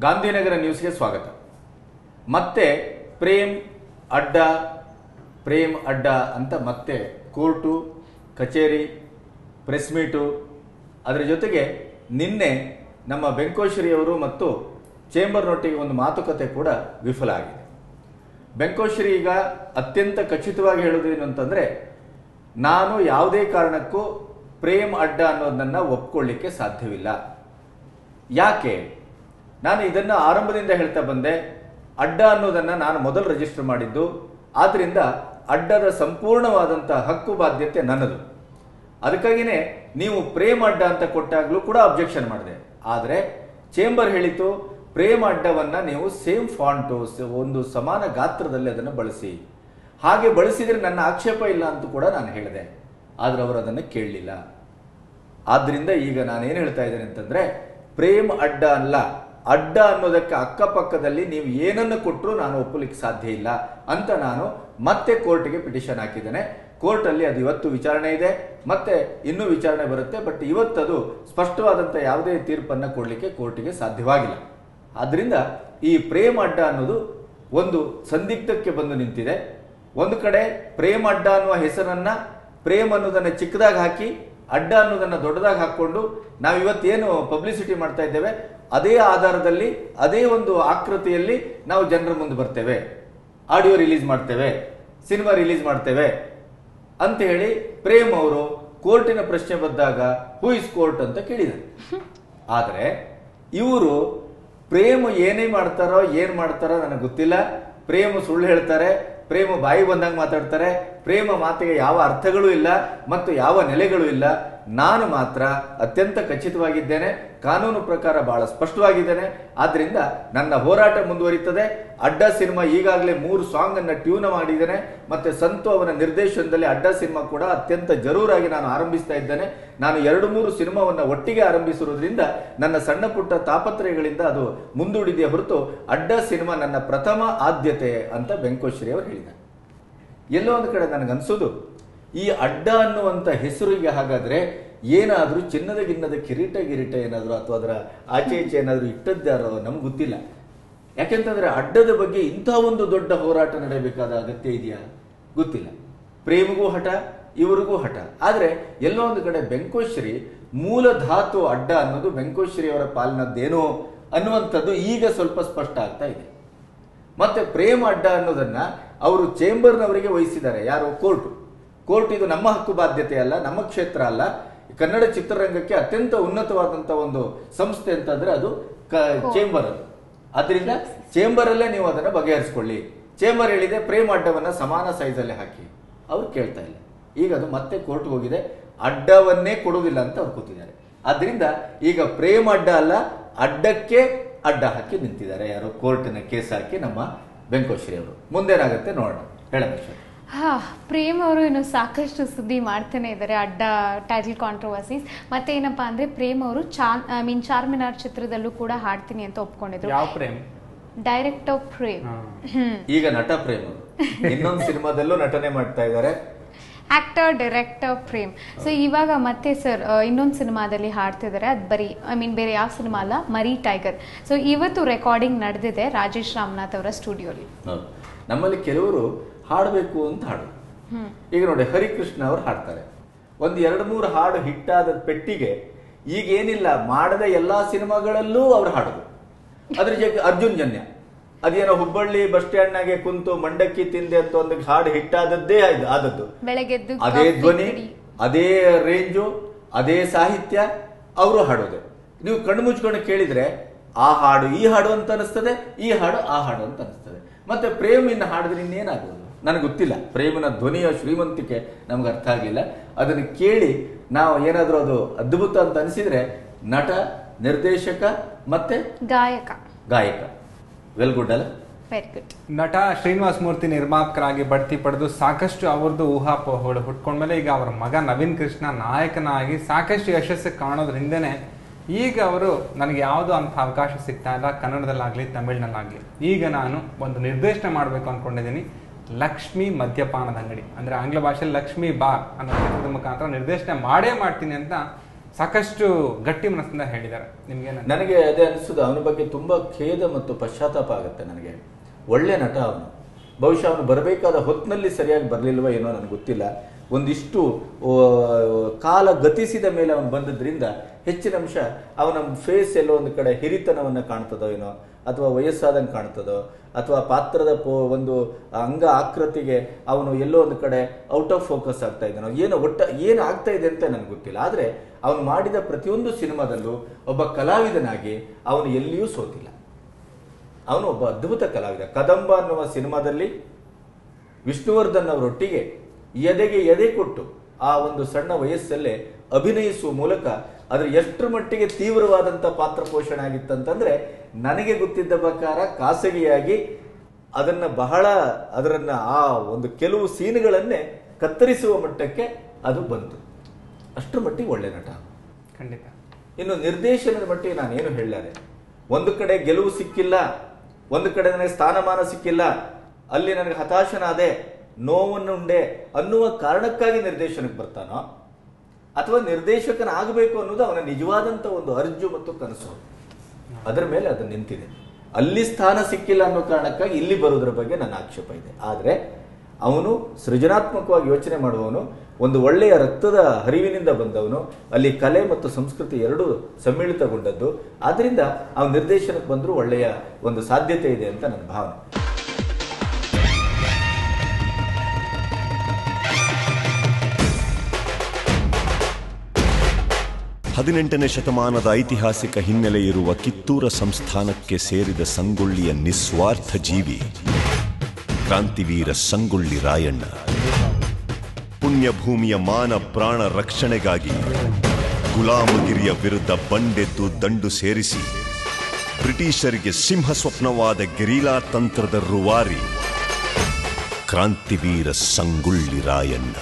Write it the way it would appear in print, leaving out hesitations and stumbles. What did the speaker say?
ಗಾಂಧಿನಗರ ನ್ಯೂಸ್ಗೆ ಸ್ವಾಗತ. ಮತ್ತೆ ಪ್ರೇಮ್ ಅಡ್ಡ ಅಂತ ಮತ್ತೆ ಕೋರ್ಟು, ಕಚೇರಿ, ಪ್ರೆಸ್ ಮೀಟು, ಅದರ ಜೊತೆಗೆ ನಿನ್ನೆ ನಮ್ಮ ಬೆಂಕೋಶ್ರೀಯವರು ಮತ್ತು ಚೇಂಬರ್ನೊಟ್ಟಿಗೆ ಒಂದು ಮಾತುಕತೆ ಕೂಡ ವಿಫಲ ಆಗಿದೆ. ಬೆಂಕೋಶ್ರೀ ಈಗ ಅತ್ಯಂತ ಖಚಿತವಾಗಿ ಹೇಳೋದೇನು ಅಂತಂದರೆ, ನಾನು ಯಾವುದೇ ಕಾರಣಕ್ಕೂ ಪ್ರೇಮ್ ಅಡ್ಡ ಅನ್ನೋದನ್ನು ಒಪ್ಕೊಳ್ಳಿಕ್ಕೆ ಸಾಧ್ಯವಿಲ್ಲ. ಯಾಕೆ? ನಾನು ಇದನ್ನು ಆರಂಭದಿಂದ ಹೇಳ್ತಾ ಬಂದೆ. ಅಡ್ಡ ಅನ್ನೋದನ್ನು ನಾನು ಮೊದಲು ರಿಜಿಸ್ಟರ್ ಮಾಡಿದ್ದು, ಆದ್ದರಿಂದ ಅಡ್ಡದ ಸಂಪೂರ್ಣವಾದಂಥ ಹಕ್ಕು ಬಾಧ್ಯತೆ ನನ್ನದು. ಅದಕ್ಕಾಗಿಯೇ ನೀವು ಪ್ರೇಮ್ ಅಡ್ಡ ಅಂತ ಕೊಟ್ಟಾಗಲೂ ಕೂಡ ಅಬ್ಜೆಕ್ಷನ್ ಮಾಡಿದೆ. ಆದರೆ ಚೇಂಬರ್ ಹೇಳಿತು, ಪ್ರೇಮ್ ಅಡ್ಡವನ್ನು ನೀವು ಸೇಮ್ ಫಾಂಟು, ಒಂದು ಸಮಾನ ಗಾತ್ರದಲ್ಲಿ ಅದನ್ನು ಬಳಸಿ, ಹಾಗೆ ಬಳಸಿದರೆ ನನ್ನ ಆಕ್ಷೇಪ ಇಲ್ಲ ಅಂತ ಕೂಡ ನಾನು ಹೇಳಿದೆ. ಆದರೆ ಅವರು ಅದನ್ನು ಕೇಳಲಿಲ್ಲ. ಆದ್ದರಿಂದ ಈಗ ನಾನೇನು ಹೇಳ್ತಾ ಇದ್ದೇನೆ ಅಂತಂದರೆ, ಪ್ರೇಮ್ ಅಡ್ಡ ಅಲ್ಲ, ಅಡ್ಡ ಅನ್ನೋದಕ್ಕೆ ಅಕ್ಕಪಕ್ಕದಲ್ಲಿ ನೀವು ಏನನ್ನು ಕೊಟ್ಟರೂ ನಾನು ಒಪ್ಪಲಿಕ್ಕೆ ಸಾಧ್ಯ ಇಲ್ಲ ಅಂತ ನಾನು ಮತ್ತೆ ಕೋರ್ಟ್ಗೆ ಪಿಟಿಷನ್ ಹಾಕಿದ್ದೇನೆ. ಕೋರ್ಟಲ್ಲಿ ಅದು ಇವತ್ತು ವಿಚಾರಣೆ ಇದೆ, ಮತ್ತೆ ಇನ್ನೂ ವಿಚಾರಣೆ ಬರುತ್ತೆ. ಬಟ್ ಇವತ್ತದು ಸ್ಪಷ್ಟವಾದಂಥ ಯಾವುದೇ ತೀರ್ಪನ್ನು ಕೊಡಲಿಕ್ಕೆ ಕೋರ್ಟಿಗೆ ಸಾಧ್ಯವಾಗಿಲ್ಲ. ಆದ್ದರಿಂದ ಈ ಪ್ರೇಮ್ ಅಡ್ಡ ಅನ್ನೋದು ಒಂದು ಸಂದಿಗ್ಧಕ್ಕೆ ಬಂದು ನಿಂತಿದೆ. ಒಂದು ಕಡೆ ಪ್ರೇಮ್ ಅಡ್ಡ ಅನ್ನುವ ಹೆಸರನ್ನ, ಪ್ರೇಮ್ ಅನ್ನೋದನ್ನು ಚಿಕ್ಕದಾಗಿ ಹಾಕಿ ಅಡ್ಡ ಅನ್ನೋದನ್ನು ದೊಡ್ಡದಾಗಿ ಹಾಕ್ಕೊಂಡು ನಾವಿವತ್ತೇನು ಪಬ್ಲಿಸಿಟಿ ಮಾಡ್ತಾ ಇದ್ದೇವೆ, ಅದೇ ಆಧಾರದಲ್ಲಿ ಅದೇ ಒಂದು ಆಕೃತಿಯಲ್ಲಿ ನಾವು ಜನರ ಮುಂದೆ ಬರ್ತೇವೆ, ಆಡಿಯೋ ರಿಲೀಸ್ ಮಾಡ್ತೇವೆ, ಸಿನಿಮಾ ರಿಲೀಸ್ ಮಾಡ್ತೇವೆ ಅಂತ ಹೇಳಿ ಪ್ರೇಮ್ ಅವರು ಕೋರ್ಟಿನ ಪ್ರಶ್ನೆ ಬಂದಾಗ ಹೂ ಇಸ್ ಕೋರ್ಟ್ ಅಂತ ಕೇಳಿದ್ದಾರೆ. ಆದರೆ ಇವರು ಪ್ರೇಮ್ ಏನೇ ಮಾಡ್ತಾರೋ ಏನ್ ಮಾಡ್ತಾರೋ ನನಗೆ ಗೊತ್ತಿಲ್ಲ. ಪ್ರೇಮ್ ಸುಳ್ಳು ಹೇಳ್ತಾರೆ, ಪ್ರೇಮ ಬಾಯಿ ಬಂದಂಗೆ ಮಾತಾಡ್ತಾರೆ, ಪ್ರೇಮ ಮಾತಿಗೆ ಯಾವ ಅರ್ಥಗಳೂ ಇಲ್ಲ ಮತ್ತು ಯಾವ ನೆಲೆಗಳೂ ಇಲ್ಲ. ನಾನು ಮಾತ್ರ ಅತ್ಯಂತ ಖಚಿತವಾಗಿದ್ದೇನೆ, ಕಾನೂನು ಪ್ರಕಾರ ಬಹಳ ಸ್ಪಷ್ಟವಾಗಿದ್ದೇನೆ. ಆದ್ರಿಂದ ನನ್ನ ಹೋರಾಟ ಮುಂದುವರಿಯುತ್ತದೆ. ಅಡ್ಡ ಸಿನಿಮಾ ಈಗಾಗಲೇ 3 ಸಾಂಗ್ ಅನ್ನ ಟ್ಯೂನ್ ಮಾಡಿದ್ದೇನೆ, ಮತ್ತೆ ಸಂತು ಅವನ ನಿರ್ದೇಶನದಲ್ಲಿ ಅಡ್ಡ ಸಿನಿಮಾ ಕೂಡ ಅತ್ಯಂತ ಜರೂರಾಗಿ ನಾನು ಆರಂಭಿಸ್ತಾ ಇದ್ದೇನೆ. ನಾನು 2-3 ಸಿನಿಮಾವನ್ನ ಒಟ್ಟಿಗೆ ಆರಂಭಿಸಿರೋದ್ರಿಂದ ನನ್ನ ಸಣ್ಣ ಪುಟ್ಟ ತಾಪತ್ರಯಗಳಿಂದ ಅದು ಮುಂದೂಡಿದೆಯೇ ಹೊರತು ಅಡ್ಡ ಸಿನಿಮಾ ನನ್ನ ಪ್ರಥಮ ಆದ್ಯತೆ ಅಂತ ಬೆಂಕೋಶ್ರೀ ಅವರು ಹೇಳಿದ್ದಾರೆ. ಎಲ್ಲೋ ಒಂದು ಕಡೆ ನನಗನ್ಸೋದು, ಈ ಅಡ್ಡ ಅನ್ನುವಂಥ ಹೆಸರಿಗೆ ಹಾಗಾದ್ರೆ ಏನಾದರೂ ಚಿನ್ನದ ಗಿನ್ನದ ಕಿರೀಟ ಏನಾದರೂ ಅಥವಾ ಅದರ ಆಚೆ ಈಚೆ ಏನಾದರೂ ಇಟ್ಟದ್ದಾರೋ ನಮ್ಗೆ ಗೊತ್ತಿಲ್ಲ. ಯಾಕೆಂತಂದ್ರೆ ಅಡ್ಡದ ಬಗ್ಗೆ ಇಂಥ ಒಂದು ದೊಡ್ಡ ಹೋರಾಟ ನಡೆಯಬೇಕಾದ ಅಗತ್ಯ ಇದೆಯಾ ಗೊತ್ತಿಲ್ಲ. ಪ್ರೇಮಿಗೂ ಹಠ, ಇವರಿಗೂ ಹಠ. ಆದರೆ ಎಲ್ಲೋ ಒಂದು ಕಡೆ ಬೆಂಕೋಶ್ರೀ ಮೂಲ ಧಾತು ಅಡ್ಡ ಅನ್ನೋದು ಬೆಂಕೋಶ್ರೀ ಅವರ ಪಾಲಿನದ್ದೇನೋ ಅನ್ನುವಂಥದ್ದು ಈಗ ಸ್ವಲ್ಪ ಸ್ಪಷ್ಟ ಆಗ್ತಾ ಇದೆ. ಮತ್ತೆ ಪ್ರೇಮ್ ಅಡ್ಡ ಅನ್ನೋದನ್ನ ಅವರು ಚೇಂಬರ್ನವರಿಗೆ ವಹಿಸಿದ್ದಾರೆ. ಯಾರು? ಕೋರ್ಟ್ ಇದು ನಮ್ಮ ಹಕ್ಕು ಬಾಧ್ಯತೆ ಅಲ್ಲ, ನಮ್ಮ ಕ್ಷೇತ್ರ ಅಲ್ಲ. ಕನ್ನಡ ಚಿತ್ರರಂಗಕ್ಕೆ ಅತ್ಯಂತ ಉನ್ನತವಾದಂತ ಒಂದು ಸಂಸ್ಥೆ ಅಂತಂದ್ರೆ ಅದು ಚೇಂಬರ್. ಅದರಿಂದ ಚೇಂಬರ್ ಅಲ್ಲೇ ನೀವು ಅದನ್ನ ಬಗೆಹರಿಸಿಕೊಳ್ಳಿ. ಚೇಂಬರ್ ಹೇಳಿದೆ ಪ್ರೇಮ್ ಅಡ್ಡವನ್ನ ಸಮಾನ ಸೈಜ್ ಅಲ್ಲಿ ಹಾಕಿ. ಅವ್ರು ಕೇಳ್ತಾ ಇಲ್ಲ. ಈಗ ಅದು ಮತ್ತೆ ಕೋರ್ಟ್ ಹೋಗಿದೆ, ಅಡ್ಡವನ್ನೇ ಕೊಡುವುದಿಲ್ಲ ಅಂತ ಅವ್ರು ಕೂತಿದ್ದಾರೆ. ಆದ್ರಿಂದ ಈಗ ಪ್ರೇಮ್ ಅಡ್ಡ ಅಲ್ಲ, ಅಡ್ಡಕ್ಕೆ ಅಡ್ಡ ಹಾಕಿ ನಿಂತಿದ್ದಾರೆ. ಯಾರು? ಕೋರ್ಟಿನ ಕೇಸ್ ಹಾಕಿ ನಮ್ಮ ಬೆಂಕೋಶ್ರೀ ಅವರು. ಮುಂದೇನಾಗುತ್ತೆ ನೋಡೋಣ. ಹೇಳಬೇಕು. ಪ್ರೇಮ್ ಅವರು ಇನ್ನು ಸಾಕಷ್ಟು ಸುದ್ದಿ ಮಾಡ್ತಾನೆ ಇದ್ದಾರೆ, ಅಡ್ಡ ಟೈಟಲ್ ಕಾಂಟ್ರವರ್ಸೀಸ್. ಮತ್ತೆ ಏನಪ್ಪಾ ಅಂದ್ರೆ ಪ್ರೇಮ್ ಅವರು ಚಾರ್ಮಿನಾರ್ ಚಿತ್ರದಲ್ಲೂ ಕೂಡ ಹಾಡ್ತೀನಿ ಅಂತ ಒಪ್ಕೊಂಡಿದ್ರು. ಯಾವ ಪ್ರೇಮ್? ಡೈರೆಕ್ಟರ್ ಪ್ರೇಮ್. ಈಗ ನಟ ಪ್ರೇಮ್ ಇನ್ನೊಂದು ಸಿನಿಮಾದಲ್ಲೂ ನಟನೆ ಮಾಡ್ತಾ ಇದ್ದಾರೆ. Actor director Prem. ಸೊ ಇವಾಗ ಮತ್ತೆ ಸರ್ ಇನ್ನೊಂದು ಸಿನಿಮಾದಲ್ಲಿ ಹಾಡ್ತಿದ್ದಾರೆ. ಅದು ಬೇರೆ ಯಾವ ಸಿನಿಮಾ ಅಲ್ಲ, ಮರಿ ಟೈಗರ್. ಸೊ ಇವತ್ತು ರೆಕಾರ್ಡಿಂಗ್ ನಡೆದಿದೆ ರಾಜೇಶ್ ರಾಮನಾಥ್ ಅವರ ಸ್ಟುಡಿಯೋಲಿ. ನಮ್ಮಲ್ಲಿ ಕೆಲವರು ಹಾಡಬೇಕು ಅಂತ ಹಾಡು. ಈಗ ನೋಡಿ, ಹರಿಕೃಷ್ಣ ಅವರು ಹಾಡ್ತಾರೆ. ಒಂದು 2-3 ಹಾಡು ಹಿಟ್ಟಾದ ಪೆಟ್ಟಿಗೆ ಈಗ ಏನಿಲ್ಲ, ಮಾಡದ ಎಲ್ಲಾ ಸಿನಿಮಾಗಳಲ್ಲೂ ಅವ್ರು ಹಾಡುದು. ಅದ್ರ ಜೊತೆ ಅರ್ಜುನ್ ಜನ್ಯ ಅದೇನೋ ಹುಬ್ಬಳ್ಳಿ ಬಸ್ ಸ್ಟ್ಯಾಂಡ್ ನಾಗೆ ಕುಂತು ಮಂಡಕ್ಕಿ ತಿಂದೆ ಅಂತ ಒಂದು ಹಾಡು ಹಿಟ್ಟಾದದ್ದೇ ಆದದ್ದು. ಅದೇ ಧ್ವನಿ, ಅದೇ ರೇಂಜು, ಅದೇ ಸಾಹಿತ್ಯ ಅವರು ಹಾಡೋದು. ನೀವು ಕಣ್ಣು ಮುಚ್ಕೊಂಡು ಕೇಳಿದ್ರೆ ಆ ಹಾಡು ಈ ಹಾಡು ಅಂತ ಅನಿಸ್ತದೆ, ಈ ಹಾಡು ಆ ಹಾಡು ಅಂತ ಅನಿಸ್ತದೆ. ಮತ್ತೆ ಪ್ರೇಮಿನ ಹಾಡಿದ್ರೆ ಇನ್ನೇನಾಗೋದು ನನಗೆ ಗೊತ್ತಿಲ್ಲ. ಪ್ರೇಮನ ಧ್ವನಿಯ ಶ್ರೀಮಂತಿಕೆ ನಮ್ಗೆ ಅರ್ಥ ಆಗಲಿಲ್ಲ. ಅದನ್ನು ಕೇಳಿ ನಾವು ಏನಾದರೂ ಅದು ಅದ್ಭುತ ಅಂತ ಅನಿಸಿದ್ರೆ ನಟ, ನಿರ್ದೇಶಕ ಮತ್ತೆ ಗಾಯಕ ವೆಲ್ ಗುಡ್ ಅಲ್ಲ? Very good. ನಟ ಶ್ರೀನಿವಾಸ ಮೂರ್ತಿ ನಿರ್ಮಾಪಕರಾಗಿ ಬಡ್ತಿ ಪಡೆದು ಸಾಕಷ್ಟು ಅವ್ರದ್ದು ಊಹಾಪೋಹಗಳು ಹುಟ್ಕೊಂಡ್ಮೇಲೆ ಈಗ ಅವರ ಮಗ ನವೀನ್ ಕೃಷ್ಣ ನಾಯಕನಾಗಿ ಸಾಕಷ್ಟು ಯಶಸ್ಸು ಕಾಣೋದ್ರ ಹಿಂದೆನೆ ಈಗ ಅವರು ನನಗೆ ಯಾವುದೋ ಅಂಥ ಅವಕಾಶ ಸಿಗ್ತಾ ಇಲ್ಲ, ಕನ್ನಡದಲ್ಲಾಗಲಿ ತಮಿಳಿನಲ್ಲಾಗಲಿ. ಈಗ ನಾನು ಒಂದು ನಿರ್ದೇಶನ ಮಾಡಬೇಕು ಅಂದ್ಕೊಂಡಿದ್ದೀನಿ. ಲಕ್ಷ್ಮಿ ಮದ್ಯಪಾನದ ಅಂಗಡಿ, ಅಂದರೆ ಆಂಗ್ಲ ಭಾಷೆಯಲ್ಲಿ ಲಕ್ಷ್ಮಿ ಬಾರ್ ಅನ್ನೋ ಚಿತ್ರದ ಮುಖಾಂತರ ನಿರ್ದೇಶನ ಮಾಡೇ ಮಾಡ್ತೀನಿ ಅಂತ ಸಾಕಷ್ಟು ಗಟ್ಟಿ ಮನಸ್ಸಿಂದ ಹೇಳಿದ್ದಾರೆ. ನಿಮ್ಗೆ ನನಗೆ ಅದೇ ಅನಿಸ್ತದೆ, ಅವನ ಬಗ್ಗೆ ತುಂಬಾ ಖೇದ ಮತ್ತು ಪಶ್ಚಾತ್ತಾಪ ಆಗುತ್ತೆ ನನಗೆ. ಒಳ್ಳೆ ನಟ ಅವನು, ಬಹುಶಃ ಅವನು ಬರಬೇಕಾದ ಹೊತ್ತಿನಲ್ಲಿ ಸರಿಯಾಗಿ ಬರಲಿಲ್ವ ಏನೋ ನನಗೆ ಗೊತ್ತಿಲ್ಲ. ಒಂದಿಷ್ಟು ಕಾಲ ಗತಿಸಿದ ಮೇಲೆ ಅವನು ಬಂದದ್ರಿಂದ ಹೆಚ್ಚಿನ ಅಂಶ ಅವನ ಫೇಸ್ ಎಲ್ಲೋ ಒಂದು ಕಡೆ ಹಿರಿತನವನ್ನು ಕಾಣ್ತದೋ ಏನೋ, ಅಥವಾ ವಯಸ್ಸಾದಂಗೆ ಕಾಣ್ತದೋ, ಅಥವಾ ಪಾತ್ರದ ಒಂದು ಅಂಗ ಆಕೃತಿಗೆ ಅವನು ಎಲ್ಲೋ ಒಂದು ಕಡೆ ಔಟ್ ಆಫ್ ಫೋಕಸ್ ಆಗ್ತಾ ಇದ್ದಾನೋ ಏನೋ, ಏನು ಆಗ್ತಾ ಇದೆ ಅಂತ ನನಗೆ ಗೊತ್ತಿಲ್ಲ. ಆದರೆ ಅವನು ಮಾಡಿದ ಪ್ರತಿಯೊಂದು ಸಿನಿಮಾದಲ್ಲೂ ಒಬ್ಬ ಕಲಾವಿದನಾಗಿ ಅವನು ಎಲ್ಲಿಯೂ ಸೋತಿಲ್ಲ. ಅವನು ಒಬ್ಬ ಅದ್ಭುತ ಕಲಾವಿದ. ಕದಂಬ ಅನ್ನುವ ಸಿನಿಮಾದಲ್ಲಿ ವಿಷ್ಣುವರ್ಧನ್ ಅವರೊಟ್ಟಿಗೆ ಎದೆಗೆ ಎದೆ ಕೊಟ್ಟು ಆ ಒಂದು ಸಣ್ಣ ವಯಸ್ಸಲ್ಲೇ ಅಭಿನಯಿಸುವ ಮೂಲಕ ಅದ್ರ ಎಷ್ಟರ ಮಟ್ಟಿಗೆ ತೀವ್ರವಾದಂಥ ಪಾತ್ರ ಪೋಷಣೆ ಆಗಿತ್ತಂತಂದ್ರೆ, ನನಗೆ ಗೊತ್ತಿದ್ದ ಪ್ರಕಾರ ಖಾಸಗಿಯಾಗಿ ಅದರನ್ನ ಆ ಒಂದು ಕೆಲವು ಸೀನ್ಗಳನ್ನೇ ಕತ್ತರಿಸುವ ಮಟ್ಟಕ್ಕೆ ಅದು ಬಂತು. ಅಷ್ಟರ ಮಟ್ಟಿಗೆ ಒಳ್ಳೆ ನಟ ಖಂಡಿತ. ಇನ್ನು ನಿರ್ದೇಶನದ ಮಟ್ಟಿಗೆ ನಾನೇನು ಹೇಳಲಾರೆ. ಒಂದು ಕಡೆ ಗೆಲುವು ಸಿಕ್ಕಿಲ್ಲ, ಒಂದು ಕಡೆ ನನಗೆ ಸ್ಥಾನಮಾನ ಸಿಕ್ಕಿಲ್ಲ, ಅಲ್ಲಿ ನನಗೆ ಹತಾಶನಾದೆ, ನೋವನ್ನುಂಡೆ ಅನ್ನುವ ಕಾರಣಕ್ಕಾಗಿ ನಿರ್ದೇಶನಕ್ಕೆ ಬರ್ತಾನೋ, ಅಥವಾ ನಿರ್ದೇಶಕನಾಗಬೇಕು ಅನ್ನೋದು ಅವನ ನಿಜವಾದಂಥ ಒಂದು ಅರ್ಜು ಮತ್ತು ಕನಸು. ಅದರ ಮೇಲೆ ಅದು ನಿಂತಿದೆ. ಅಲ್ಲಿ ಸ್ಥಾನ ಸಿಕ್ಕಿಲ್ಲ ಅನ್ನೋ ಕಾರಣಕ್ಕಾಗಿ ಇಲ್ಲಿ ಬರೋದ್ರ ಬಗ್ಗೆ ನನ್ನ ಆಕ್ಷೇಪ ಇದೆ. ಆದರೆ ಅವನು ಸೃಜನಾತ್ಮಕವಾಗಿ ಯೋಚನೆ ಮಾಡುವವನು, ಒಂದು ಒಳ್ಳೆಯ ರಕ್ತದ ಹರಿವಿನಿಂದ ಬಂದವನು, ಅಲ್ಲಿ ಕಲೆ ಮತ್ತು ಸಂಸ್ಕೃತಿ ಎರಡೂ ಸಮ್ಮಿಳಿತಗೊಂಡದ್ದು. ಆದ್ದರಿಂದ ಅವನ ನಿರ್ದೇಶನಕ್ಕೆ ಬಂದರೂ ಒಳ್ಳೆಯ ಒಂದು ಸಾಧ್ಯತೆ ಇದೆ ಅಂತ ನನ್ನ ಭಾವನೆ. ಹದಿನೆಂಟನೇ ಶತಮಾನದ ಐತಿಹಾಸಿಕ ಹಿನ್ನೆಲೆ ಇರುವ ಕಿತ್ತೂರ ಸಂಸ್ಥಾನಕ್ಕೆ ಸೇರಿದ ಸಂಗೊಳ್ಳಿಯ ನಿಸ್ವಾರ್ಥ ಜೀವಿ ಕ್ರಾಂತಿವೀರ ಸಂಗೊಳ್ಳಿ ರಾಯಣ್ಣ. ಪುಣ್ಯಭೂಮಿಯ ಮಾನ ಪ್ರಾಣ ರಕ್ಷಣೆಗಾಗಿ ಗುಲಾಮಗಿರಿಯ ವಿರುದ್ಧ ಬಂಡೆದ್ದು ದಂಡು ಸೇರಿಸಿ ಬ್ರಿಟಿಷರಿಗೆ ಸಿಂಹ ಸ್ವಪ್ನವಾದ ಗೆರಿಲ್ಲಾ ತಂತ್ರದ ರೂವಾರಿ ಕ್ರಾಂತಿವೀರ ಸಂಗೊಳ್ಳಿ ರಾಯಣ್ಣ.